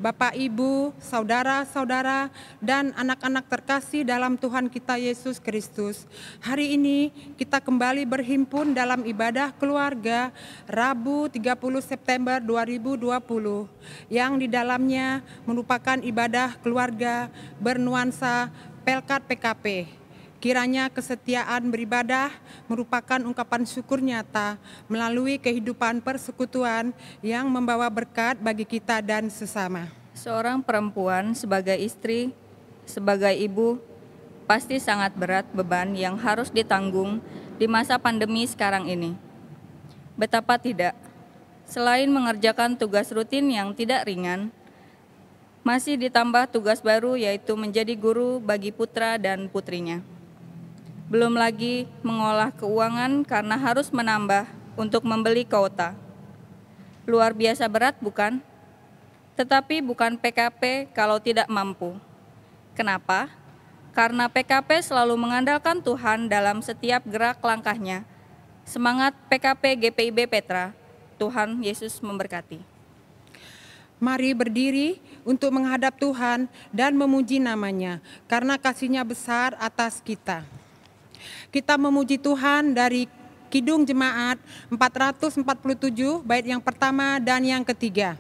Bapak, Ibu, saudara-saudara, dan anak-anak terkasih dalam Tuhan kita Yesus Kristus. Hari ini kita kembali berhimpun dalam ibadah keluarga Rabu 30 September 2020 yang di dalamnya merupakan ibadah keluarga bernuansa Pelkat PKP. Kiranya kesetiaan beribadah merupakan ungkapan syukur nyata melalui kehidupan persekutuan yang membawa berkat bagi kita dan sesama. Seorang perempuan sebagai istri, sebagai ibu, pasti sangat berat beban yang harus ditanggung di masa pandemi sekarang ini. Betapa tidak, selain mengerjakan tugas rutin yang tidak ringan, masih ditambah tugas baru yaitu menjadi guru bagi putra dan putrinya. Belum lagi mengolah keuangan karena harus menambah untuk membeli kuota. Luar biasa berat bukan? Tetapi bukan PKP kalau tidak mampu. Kenapa? Karena PKP selalu mengandalkan Tuhan dalam setiap gerak langkahnya. Semangat PKP GPIB Petra, Tuhan Yesus memberkati. Mari berdiri untuk menghadap Tuhan dan memuji namanya, karena kasih-Nya besar atas kita. Kita memuji Tuhan dari Kidung Jemaat 447, bait yang pertama dan yang ketiga.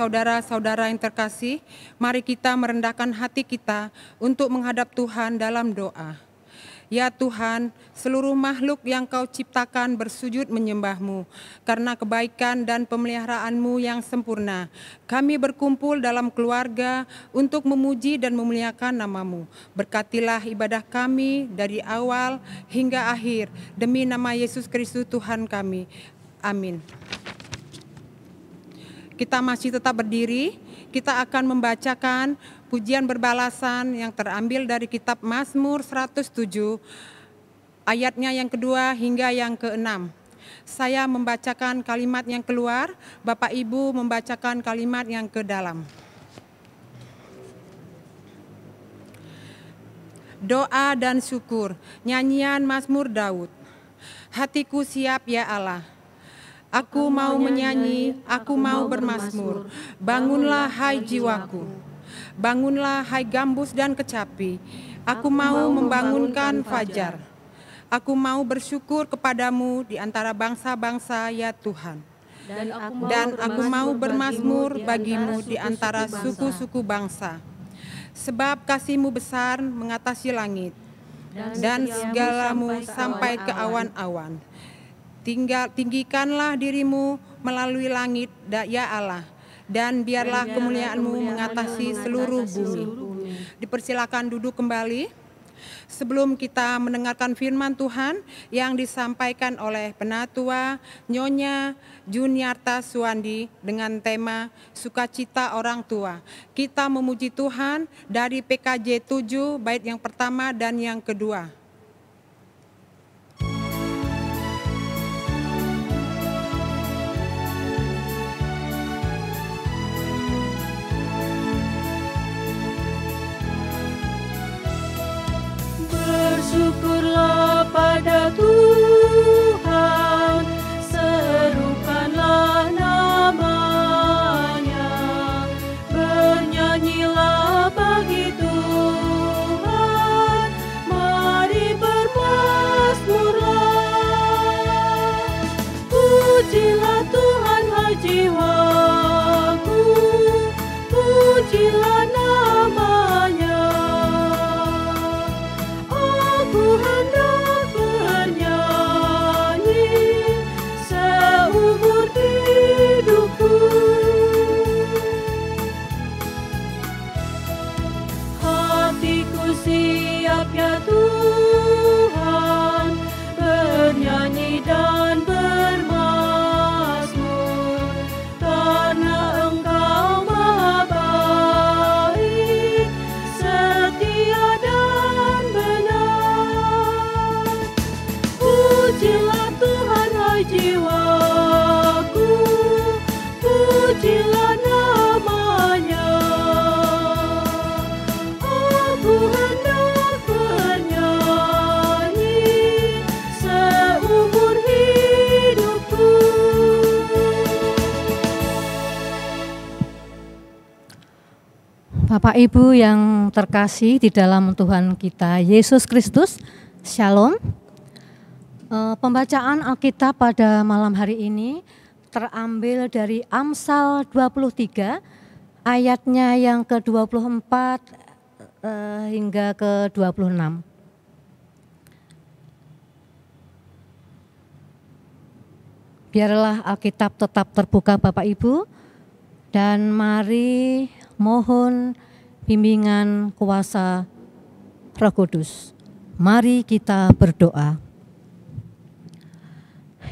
Saudara-saudara yang terkasih, mari kita merendahkan hati kita untuk menghadap Tuhan dalam doa. Ya Tuhan, seluruh makhluk yang Kau ciptakan bersujud menyembah-Mu, karena kebaikan dan pemeliharaan-Mu yang sempurna. Kami berkumpul dalam keluarga untuk memuji dan memuliakan nama-Mu. Berkatilah ibadah kami dari awal hingga akhir, demi nama Yesus Kristus Tuhan kami. Amin. Kita masih tetap berdiri, kita akan membacakan pujian berbalasan yang terambil dari kitab Mazmur 107, ayatnya yang kedua hingga yang keenam. Saya membacakan kalimat yang keluar, Bapak Ibu membacakan kalimat yang ke dalam. Doa dan syukur, nyanyian Mazmur Daud. Hatiku siap ya Allah. Aku mau menyanyi, aku mau bermazmur. Bangunlah hai jiwaku. Bangunlah hai gambus dan kecapi. Aku mau membangunkan fajar. Aku mau bersyukur kepadamu di antara bangsa-bangsa ya Tuhan. Dan aku mau bermazmur bagimu di antara suku-suku bangsa. Sebab kasih-Mu besar mengatasi langit, dan segala-Mu sampai ke awan-awan. Tinggikanlah diri-Mu melalui langit, ya Allah, dan biarlah kemuliaan-Mu mengatasi seluruh bumi. Dipersilakan duduk kembali. Sebelum kita mendengarkan firman Tuhan yang disampaikan oleh Penatua Nyonya Juniarta Suwandi dengan tema Sukacita Orang Tua, kita memuji Tuhan dari PKJ 7 bait yang pertama dan yang kedua. Bersyukurlah pada Tuhan, serukanlah nama-Nya, bernyanyilah bagi Tuhan, mari bermazmurlah. Pujilah Tuhan, hai jiwaku, pujilah nama-Nya. Aku hendak bernyanyi seumur hidupku. Hatiku siap ya Tuhan, bernyanyi dan bermazmur, karena Engkau maha baik, setia dan benar. Pujilah Tuhan, hai jiwaku, pujilah nama-Nya. Aku hendak bernyanyi seumur hidupku. Bapak Ibu yang terkasih di dalam Tuhan kita Yesus Kristus, Shalom. Pembacaan Alkitab pada malam hari ini terambil dari Amsal 23 ayatnya yang ke-24 hingga ke-26. Biarlah Alkitab tetap terbuka Bapak Ibu, dan mari mohon bimbingan kuasa Roh Kudus. Mari kita berdoa.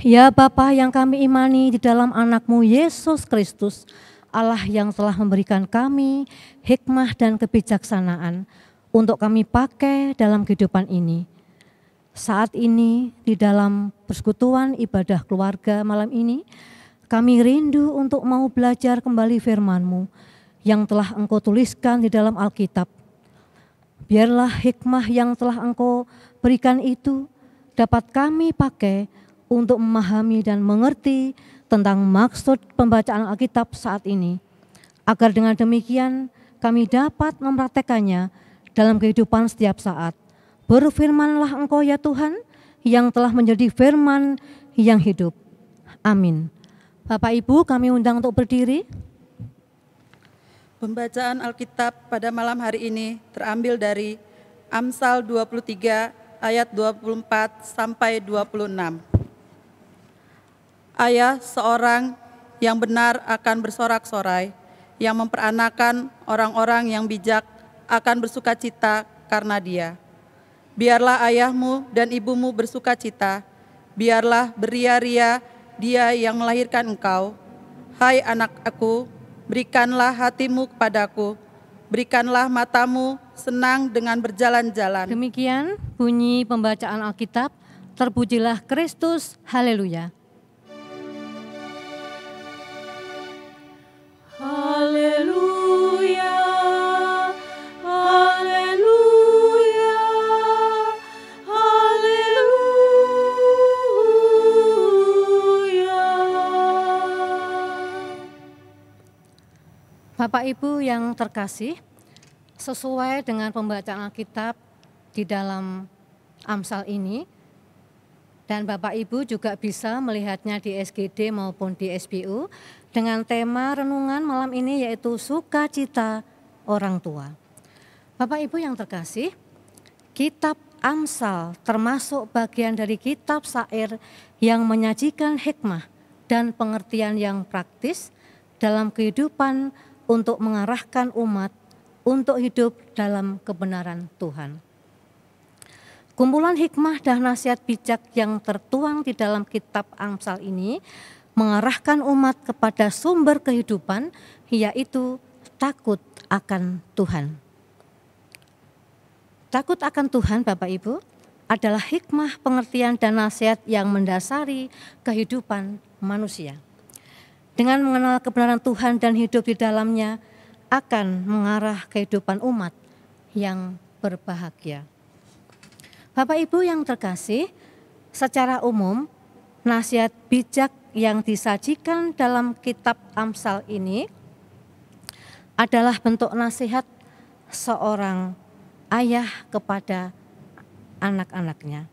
Ya Bapa yang kami imani di dalam anak-Mu Yesus Kristus, Allah yang telah memberikan kami hikmah dan kebijaksanaan untuk kami pakai dalam kehidupan ini. Saat ini di dalam persekutuan ibadah keluarga malam ini, kami rindu untuk mau belajar kembali firman-Mu yang telah Engkau tuliskan di dalam Alkitab. Biarlah hikmah yang telah Engkau berikan itu dapat kami pakai untuk memahami dan mengerti tentang maksud pembacaan Alkitab saat ini, agar dengan demikian kami dapat mempraktekannya dalam kehidupan setiap saat. Berfirmanlah Engkau ya Tuhan, yang telah menjadi firman yang hidup. Amin. Bapak Ibu, kami undang untuk berdiri. Pembacaan Alkitab pada malam hari ini terambil dari Amsal 23 ayat 24 sampai 26. Ayah seorang yang benar akan bersorak-sorai, yang memperanakan orang-orang yang bijak akan bersukacita karena dia. Biarlah ayahmu dan ibumu bersukacita, biarlah beria-ria dia yang melahirkan engkau. Hai anak-aku, berikanlah hatimu kepadaku, berikanlah matamu senang dengan berjalan-jalan. Demikian bunyi pembacaan Alkitab. Terpujilah Kristus, haleluya. Haleluya, haleluya, haleluya. Bapak Ibu yang terkasih, sesuai dengan pembacaan Alkitab di dalam Amsal ini, dan Bapak Ibu juga bisa melihatnya di SGD maupun di SBU dengan tema renungan malam ini yaitu Sukacita Orang Tua. Bapak Ibu yang terkasih, kitab Amsal termasuk bagian dari kitab syair yang menyajikan hikmah dan pengertian yang praktis dalam kehidupan untuk mengarahkan umat untuk hidup dalam kebenaran Tuhan. Kumpulan hikmah dan nasihat bijak yang tertuang di dalam kitab Amsal ini mengarahkan umat kepada sumber kehidupan, yaitu takut akan Tuhan. Takut akan Tuhan, Bapak Ibu, adalah hikmah, pengertian, dan nasihat yang mendasari kehidupan manusia. Dengan mengenal kebenaran Tuhan dan hidup di dalamnya, akan mengarah kehidupan umat yang berbahagia. Bapak Ibu yang terkasih, secara umum nasihat bijak yang disajikan dalam kitab Amsal ini adalah bentuk nasihat seorang ayah kepada anak-anaknya.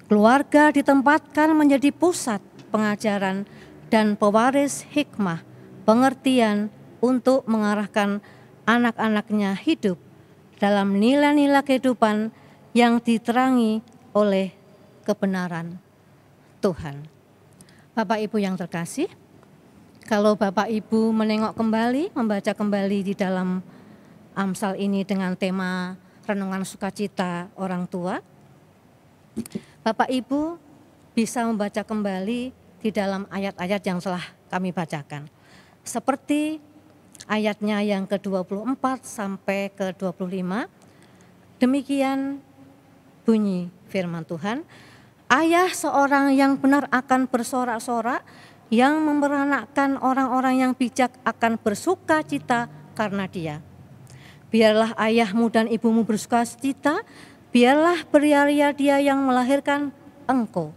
Keluarga ditempatkan menjadi pusat pengajaran dan pewaris hikmah, pengertian untuk mengarahkan anak-anaknya hidup dalam nilai-nilai kehidupan yang diterangi oleh kebenaran Tuhan. Bapak Ibu yang terkasih, kalau Bapak Ibu menengok kembali, membaca kembali di dalam Amsal ini dengan tema renungan sukacita orang tua, Bapak Ibu bisa membaca kembali di dalam ayat-ayat yang telah kami bacakan. Seperti ayatnya yang ke-24 sampai ke-25, demikian bunyi firman Tuhan, ayah seorang yang benar akan bersorak-sorak, yang memperanakkan orang-orang yang bijak akan bersuka cita karena dia. Biarlah ayahmu dan ibumu bersuka cita, biarlah beria-ria dia yang melahirkan engkau.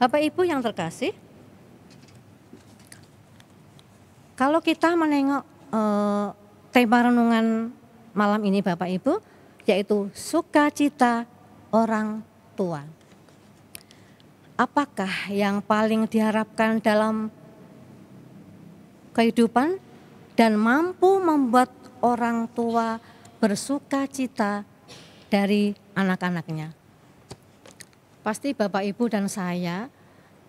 Bapak Ibu yang terkasih, kalau kita menengok tema renungan malam ini Bapak Ibu, yaitu sukacita orang tua. Apakah yang paling diharapkan dalam kehidupan dan mampu membuat orang tua bersuka cita dari anak-anaknya? Pasti Bapak Ibu dan saya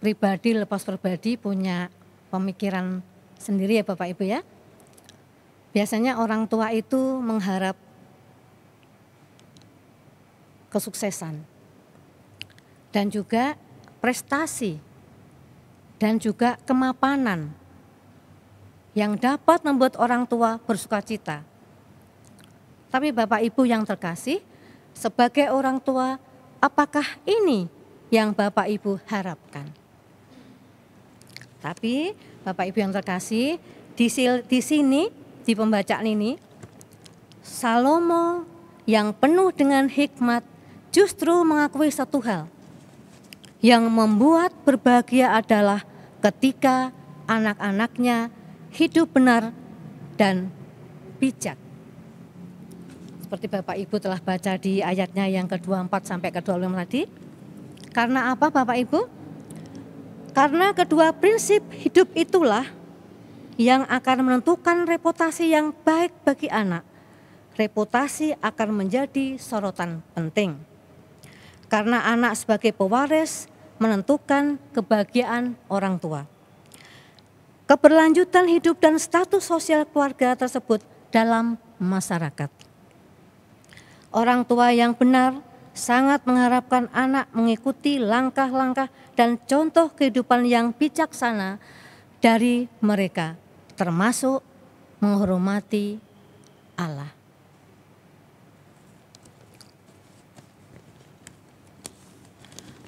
pribadi lepas pribadi punya pemikiran sendiri ya Bapak Ibu ya. Biasanya orang tua itu mengharap kesuksesan dan juga prestasi dan juga kemapanan yang dapat membuat orang tua bersukacita. Tapi Bapak Ibu yang terkasih, sebagai orang tua, apakah ini yang Bapak Ibu harapkan? Tapi Bapak Ibu yang terkasih, di sini di pembacaan ini, Salomo yang penuh dengan hikmat justru mengakui satu hal, yang membuat berbahagia adalah ketika anak-anaknya hidup benar dan bijak. Seperti Bapak Ibu telah baca di ayatnya yang ke-24 sampai ke-25 tadi. Karena apa Bapak Ibu? Karena kedua prinsip hidup itulah yang akan menentukan reputasi yang baik bagi anak. Reputasi akan menjadi sorotan penting. Karena anak sebagai pewaris menentukan kebahagiaan orang tua. Keberlanjutan hidup dan status sosial keluarga tersebut dalam masyarakat. Orang tua yang benar sangat mengharapkan anak mengikuti langkah-langkah dan contoh kehidupan yang bijaksana dari mereka, termasuk menghormati Allah.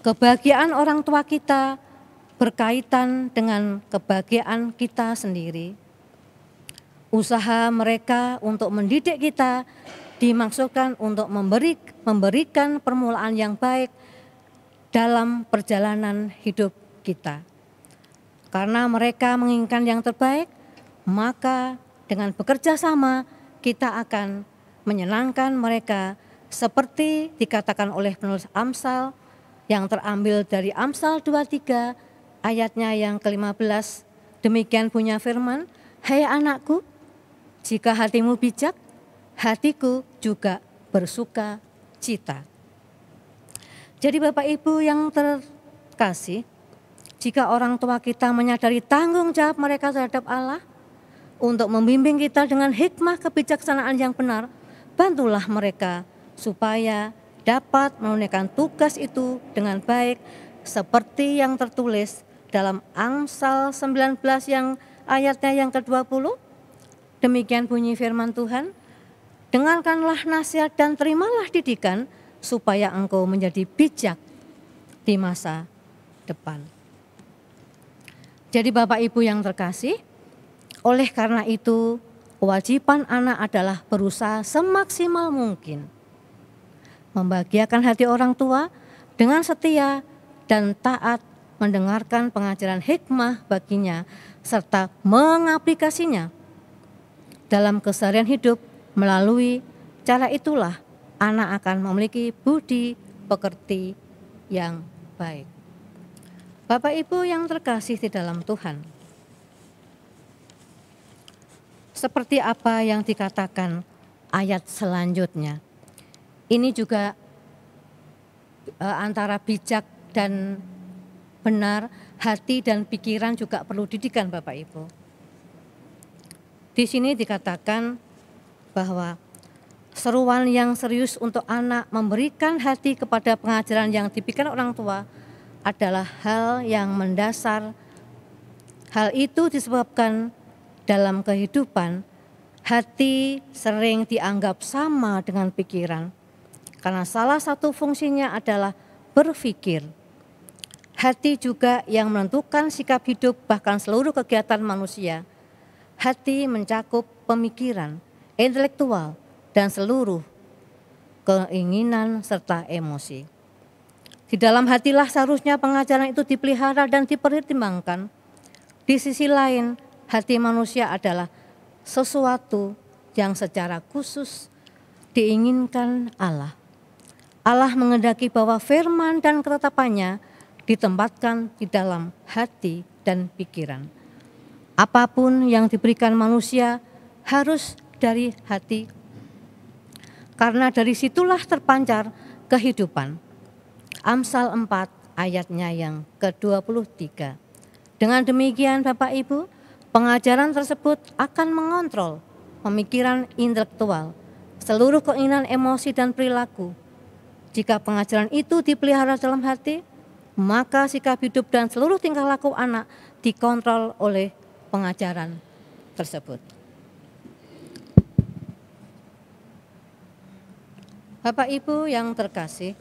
Kebahagiaan orang tua kita berkaitan dengan kebahagiaan kita sendiri. Usaha mereka untuk mendidik kita dimaksudkan untuk memberikan permulaan yang baik dalam perjalanan hidup kita. Karena mereka menginginkan yang terbaik, maka dengan bekerja sama kita akan menyenangkan mereka seperti dikatakan oleh penulis Amsal yang terambil dari Amsal 23 ayatnya yang ke-15. Demikian punya firman, "Hai anakku, jika hatimu bijak, hatiku juga bersuka cita." Jadi Bapak Ibu yang terkasih, jika orang tua kita menyadari tanggung jawab mereka terhadap Allah untuk membimbing kita dengan hikmah kebijaksanaan yang benar, bantulah mereka supaya dapat menunaikan tugas itu dengan baik seperti yang tertulis dalam Amsal 19 yang ayatnya yang ke-20. Demikian bunyi firman Tuhan, dengarkanlah nasihat dan terimalah didikan supaya engkau menjadi bijak di masa depan. Jadi Bapak Ibu yang terkasih, oleh karena itu kewajiban anak adalah berusaha semaksimal mungkin membahagiakan hati orang tua dengan setia dan taat mendengarkan pengajaran hikmah baginya serta mengaplikasinya dalam keseharian hidup. Melalui cara itulah anak akan memiliki budi pekerti yang baik. Bapak Ibu yang terkasih di dalam Tuhan, seperti apa yang dikatakan ayat selanjutnya, ini juga antara bijak dan benar, hati dan pikiran juga perlu didikan Bapak Ibu. Di sini dikatakan bahwa seruan yang serius untuk anak memberikan hati kepada pengajaran yang diberikan orang tua adalah hal yang mendasar. Hal itu disebabkan dalam kehidupan hati sering dianggap sama dengan pikiran, karena salah satu fungsinya adalah berpikir. Hati juga yang menentukan sikap hidup bahkan seluruh kegiatan manusia. Hati mencakup pemikiran, intelektual, dan seluruh keinginan serta emosi. Di dalam hatilah seharusnya pengajaran itu dipelihara dan dipertimbangkan. Di sisi lain, hati manusia adalah sesuatu yang secara khusus diinginkan Allah. Allah menghendaki bahwa firman dan ketetapannya ditempatkan di dalam hati dan pikiran. Apapun yang diberikan manusia harus dari hati, karena dari situlah terpancar kehidupan. Amsal 4 ayatnya yang ke-23. Dengan demikian Bapak Ibu, pengajaran tersebut akan mengontrol pemikiran intelektual, seluruh keinginan emosi dan perilaku. Jika pengajaran itu dipelihara dalam hati, maka sikap hidup dan seluruh tingkah laku anak dikontrol oleh pengajaran tersebut. Bapak Ibu yang terkasih,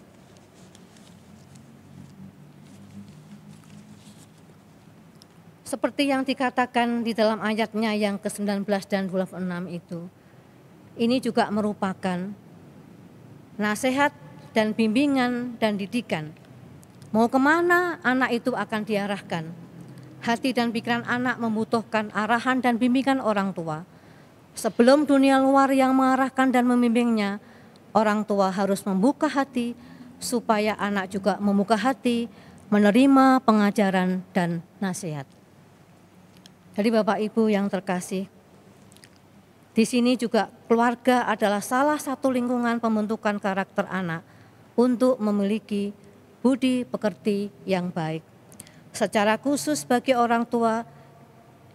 seperti yang dikatakan di dalam ayatnya yang ke-19 dan 26 itu, ini juga merupakan nasihat dan bimbingan dan didikan. Mau kemana anak itu akan diarahkan. Hati dan pikiran anak membutuhkan arahan dan bimbingan orang tua. Sebelum dunia luar yang mengarahkan dan membimbingnya, orang tua harus membuka hati supaya anak juga membuka hati menerima pengajaran dan nasihat. Jadi Bapak Ibu yang terkasih, di sini juga keluarga adalah salah satu lingkungan pembentukan karakter anak untuk memiliki budi pekerti yang baik. Secara khusus bagi orang tua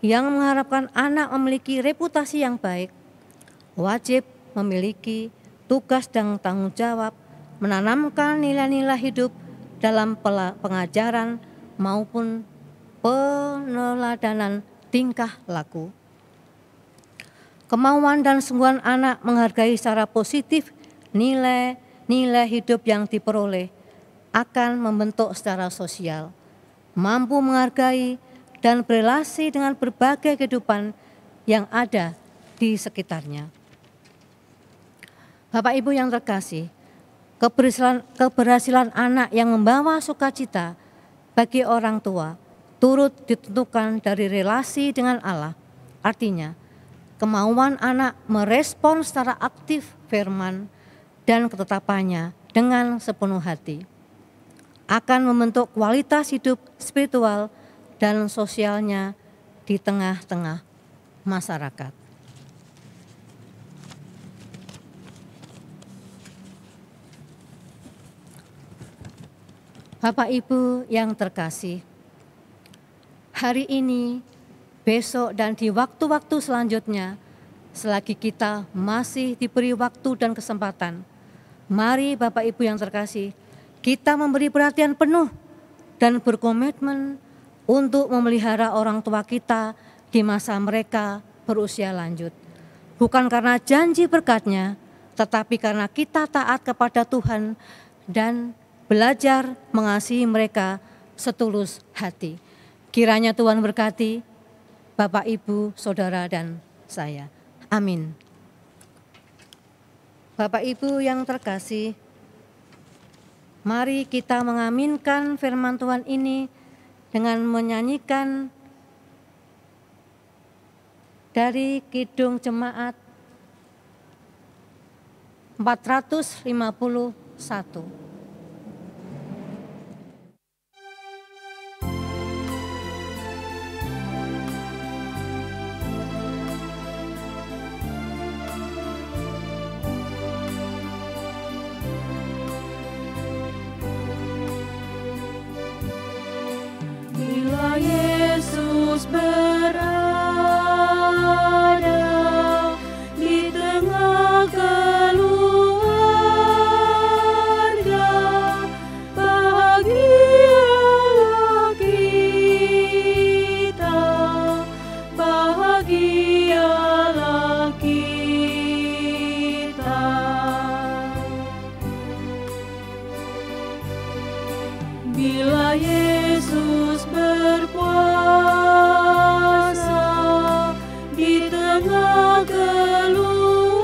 yang mengharapkan anak memiliki reputasi yang baik, wajib memiliki tugas dan tanggung jawab menanamkan nilai-nilai hidup dalam pengajaran maupun peneladanan tingkah laku. Kemauan dan sungguhan anak menghargai secara positif nilai-nilai hidup yang diperoleh akan membentuk secara sosial, mampu menghargai dan berelasi dengan berbagai kehidupan yang ada di sekitarnya. Bapak Ibu yang terkasih, keberhasilan anak yang membawa sukacita bagi orang tua turut ditentukan dari relasi dengan Allah. Artinya, kemauan anak merespon secara aktif firman dan ketetapannya dengan sepenuh hati akan membentuk kualitas hidup spiritual dan sosialnya di tengah-tengah masyarakat. Bapak Ibu yang terkasih, hari ini, besok dan di waktu-waktu selanjutnya, selagi kita masih diberi waktu dan kesempatan, Mari Bapak Ibu yang terkasih, kita memberi perhatian penuh dan berkomitmen untuk memelihara orang tua kita di masa mereka berusia lanjut. Bukan karena janji berkatnya, tetapi karena kita taat kepada Tuhan dan belajar mengasihi mereka setulus hati. Kiranya Tuhan berkati Bapak, Ibu, Saudara, dan saya. Amin. Bapak Ibu yang terkasih, mari kita mengaminkan firman Tuhan ini dengan menyanyikan dari Kidung Jemaat 451. Bila Yesus berada di tengah keluarga, bahagialah kita, bahagialah kita. Bila Yesus berkuasa di tengah keluarga,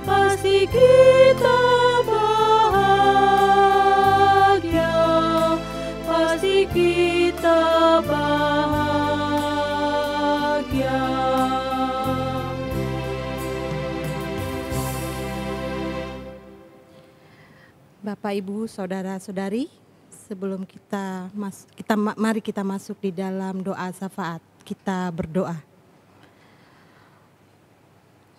pasti kita bahagia, pasti kita bahagia. Bapak, Ibu, Saudara-saudari, sebelum mari kita masuk di dalam doa syafaat. Kita berdoa.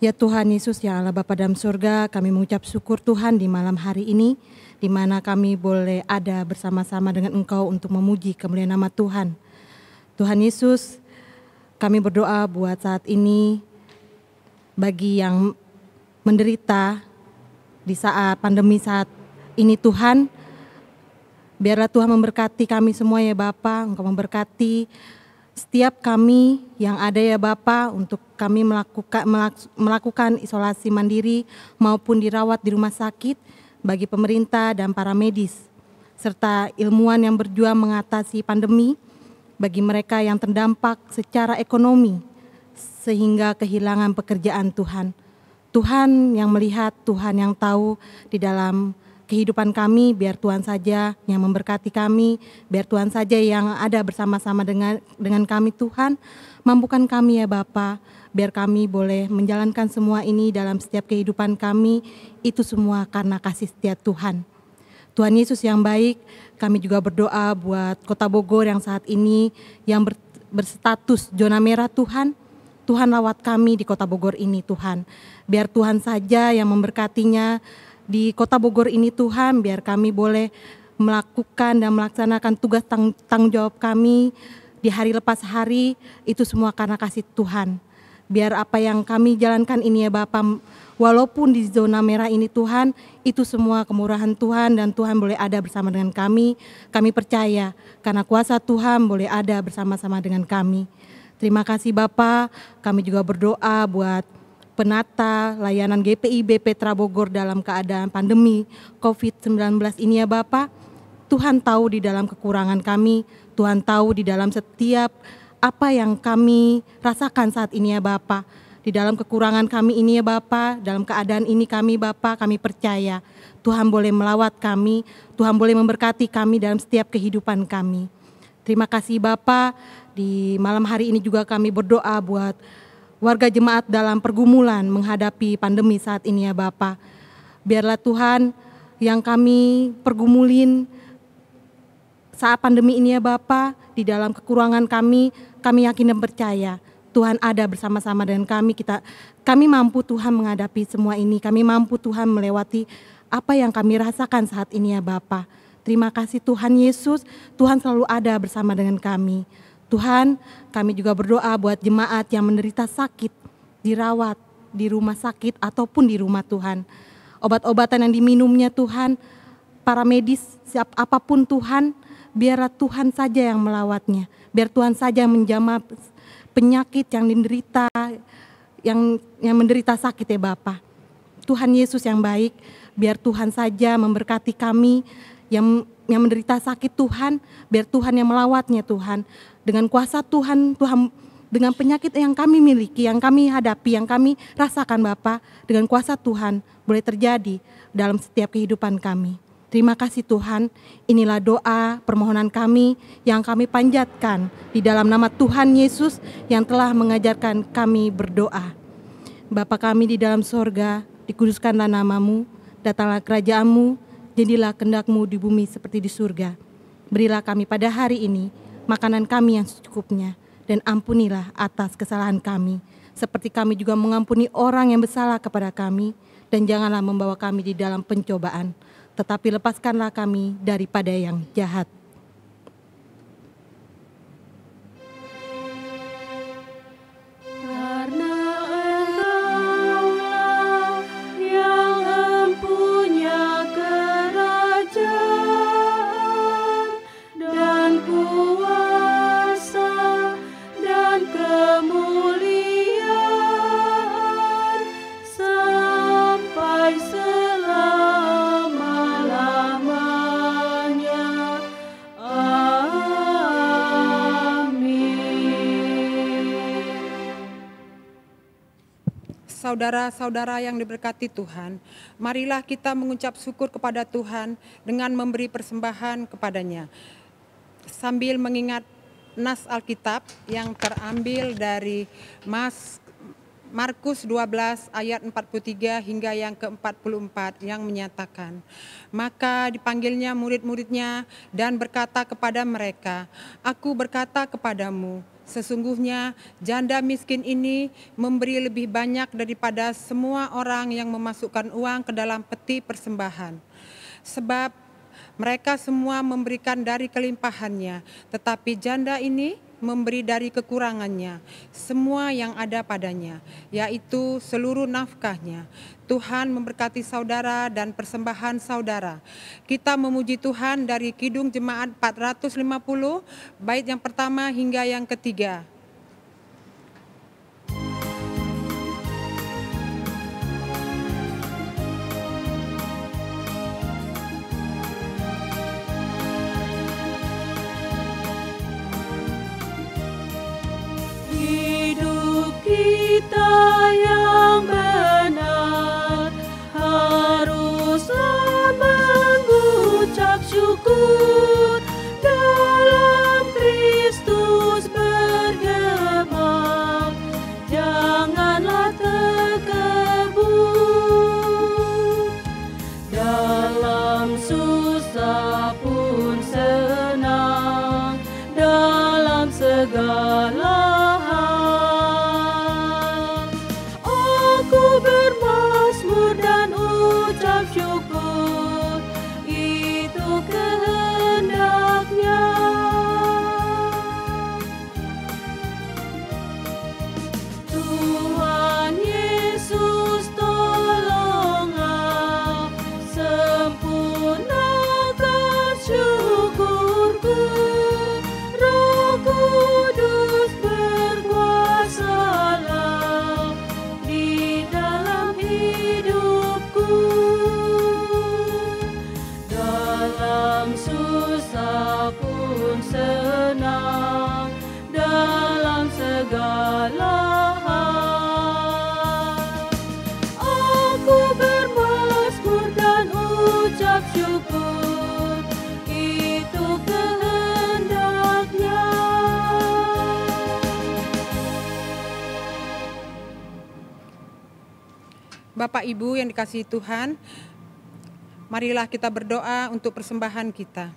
Ya Tuhan Yesus yang Allah Bapa dalam surga, kami mengucap syukur Tuhan di malam hari ini, di mana kami boleh ada bersama-sama dengan Engkau untuk memuji kemuliaan nama Tuhan. Tuhan Yesus, kami berdoa buat saat ini bagi yang menderita di saat pandemi saat ini Tuhan, biarlah Tuhan memberkati kami semua ya Bapa, Engkau memberkati setiap kami yang ada ya Bapa, untuk kami melakukan isolasi mandiri maupun dirawat di rumah sakit bagi pemerintah dan para medis, serta ilmuwan yang berjuang mengatasi pandemi bagi mereka yang terdampak secara ekonomi sehingga kehilangan pekerjaan Tuhan. Tuhan yang melihat, Tuhan yang tahu di dalam kehidupan kami, biar Tuhan saja yang memberkati kami, biar Tuhan saja yang ada bersama-sama dengan kami Tuhan, mampukan kami ya Bapa, biar kami boleh menjalankan semua ini dalam setiap kehidupan kami, itu semua karena kasih setia Tuhan. Tuhan Yesus yang baik, kami juga berdoa buat Kota Bogor yang saat ini yang berstatus zona merah Tuhan. Tuhan rawat kami di Kota Bogor ini Tuhan, biar Tuhan saja yang memberkatinya di Kota Bogor ini Tuhan, biar kami boleh melakukan dan melaksanakan tugas tanggung jawab kami di hari lepas hari, itu semua karena kasih Tuhan. Biar apa yang kami jalankan ini ya Bapa, walaupun di zona merah ini Tuhan, itu semua kemurahan Tuhan dan Tuhan boleh ada bersama dengan kami. Kami percaya karena kuasa Tuhan boleh ada bersama-sama dengan kami. Terima kasih Bapa, kami juga berdoa buat penata layanan GPIB Petra Bogor dalam keadaan pandemi COVID-19 ini ya Bapa. Tuhan tahu di dalam kekurangan kami, Tuhan tahu di dalam setiap apa yang kami rasakan saat ini ya Bapa. Di dalam kekurangan kami ini ya Bapa, dalam keadaan ini kami Bapa, kami percaya Tuhan boleh melawat kami, Tuhan boleh memberkati kami dalam setiap kehidupan kami. Terima kasih Bapa, di malam hari ini juga kami berdoa buat warga jemaat dalam pergumulan menghadapi pandemi saat ini ya Bapa. Biarlah Tuhan yang kami pergumulin saat pandemi ini ya Bapa, di dalam kekurangan kami yakin dan percaya Tuhan ada bersama-sama dengan kami. Kami mampu Tuhan menghadapi semua ini, kami mampu Tuhan melewati apa yang kami rasakan saat ini ya Bapa. Terima kasih Tuhan Yesus, Tuhan selalu ada bersama dengan kami. Tuhan, kami juga berdoa buat jemaat yang menderita sakit, dirawat di rumah sakit ataupun di rumah Tuhan. Obat-obatan yang diminumnya Tuhan, para medis, siap apapun Tuhan, biarlah Tuhan saja yang melawatnya. Biar Tuhan saja menjamah penyakit yang diderita, yang menderita sakit ya Bapa. Tuhan Yesus yang baik, biar Tuhan saja memberkati kami yang menderita sakit Tuhan, biar Tuhan yang melawatnya Tuhan. Dengan kuasa Tuhan, dengan penyakit yang kami miliki, yang kami hadapi, yang kami rasakan Bapa, dengan kuasa Tuhan boleh terjadi dalam setiap kehidupan kami. Terima kasih Tuhan, inilah doa permohonan kami yang kami panjatkan di dalam nama Tuhan Yesus yang telah mengajarkan kami berdoa. Bapa kami di dalam sorga, dikuduskanlah namamu, datanglah kerajaan-Mu, jadilah kehendak-Mu di bumi seperti di surga. Berilah kami pada hari ini makanan kami yang secukupnya, dan ampunilah atas kesalahan kami, seperti kami juga mengampuni orang yang bersalah kepada kami, dan janganlah membawa kami di dalam pencobaan, tetapi lepaskanlah kami daripada yang jahat. Karena Engkaulah yang empunya kerajaan dan kuasa dan kemuliaan sampai selama-lamanya. Amin. Saudara-saudara yang diberkati Tuhan, marilah kita mengucap syukur kepada Tuhan dengan memberi persembahan kepadanya. Sambil mengingat nas Alkitab yang terambil dari Markus 12 ayat 43 hingga yang ke-44 yang menyatakan, maka dipanggilnya murid-muridnya dan berkata kepada mereka, "Aku berkata kepadamu, sesungguhnya janda miskin ini memberi lebih banyak daripada semua orang yang memasukkan uang ke dalam peti persembahan. Sebab mereka semua memberikan dari kelimpahannya, tetapi janda ini memberi dari kekurangannya, semua yang ada padanya, yaitu seluruh nafkahnya." Tuhan memberkati saudara dan persembahan saudara. Kita memuji Tuhan dari Kidung Jemaat 450, bait yang pertama hingga yang ketiga. Hidup kita yang benar haruslah mengucap syukur, dalam Kristus bergema, janganlah terkebun. Dalam susah pun senang, dalam segala bermasmur dan ucap syukur, itu kehendak-Nya. Tuhan Yesus tolonglah, sempurnakan syukurku. Roh Kudus berkuasalah di dalam hidupku. Dalam susah pun senang, dalam segala hal aku bermasmur dan ucap syukur, itu kehendak-Nya. Bapak Ibu yang dikasihi Tuhan, marilah kita berdoa untuk persembahan kita.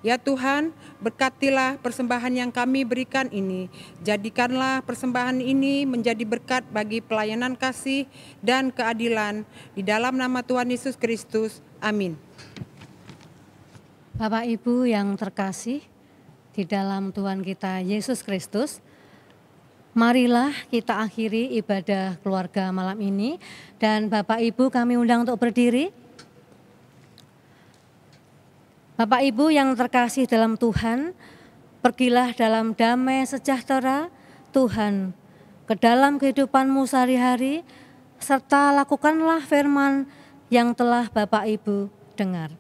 Ya Tuhan, berkatilah persembahan yang kami berikan ini. Jadikanlah persembahan ini menjadi berkat bagi pelayanan kasih dan keadilan. Di dalam nama Tuhan Yesus Kristus. Amin. Bapak Ibu yang terkasih di dalam Tuhan kita Yesus Kristus, Marilah kita akhiri ibadah keluarga malam ini dan Bapak Ibu kami undang untuk berdiri. Bapak Ibu yang terkasih dalam Tuhan, pergilah dalam damai sejahtera Tuhan ke dalam kehidupanmu sehari-hari, serta lakukanlah firman yang telah Bapak Ibu dengar.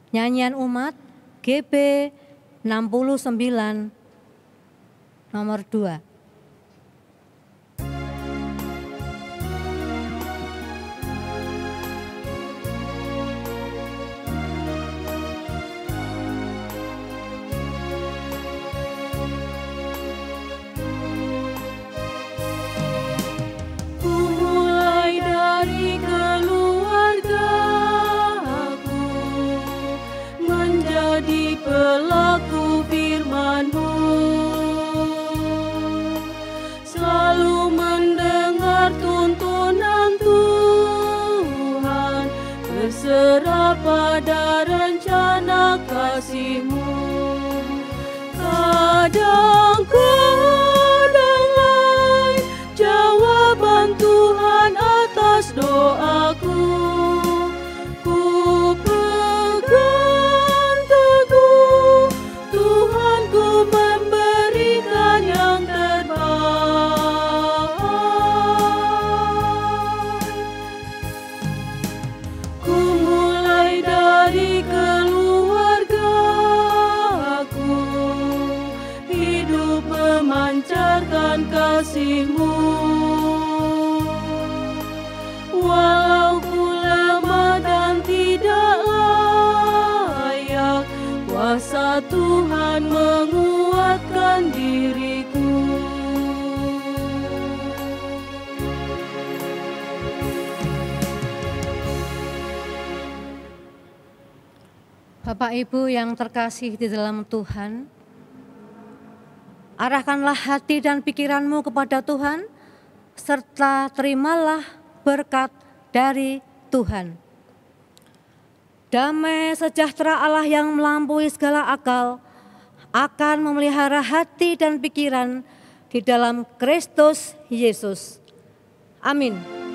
Nyanyian umat GB 69 nomor 2. Pelaku firman-Mu, selalu mendengar tuntunan Tuhan, berserah pada rencana kasih-Mu. Kadang-kadang lain jawaban Tuhan atas doaku. Kasih-Mu, walau ku lemah dan tidak layak, kuasa Tuhan menguatkan diriku. Bapak Ibu yang terkasih di dalam Tuhan, arahkanlah hati dan pikiranmu kepada Tuhan, serta terimalah berkat dari Tuhan. Damai sejahtera Allah yang melampaui segala akal akan memelihara hati dan pikiran di dalam Kristus Yesus. Amin.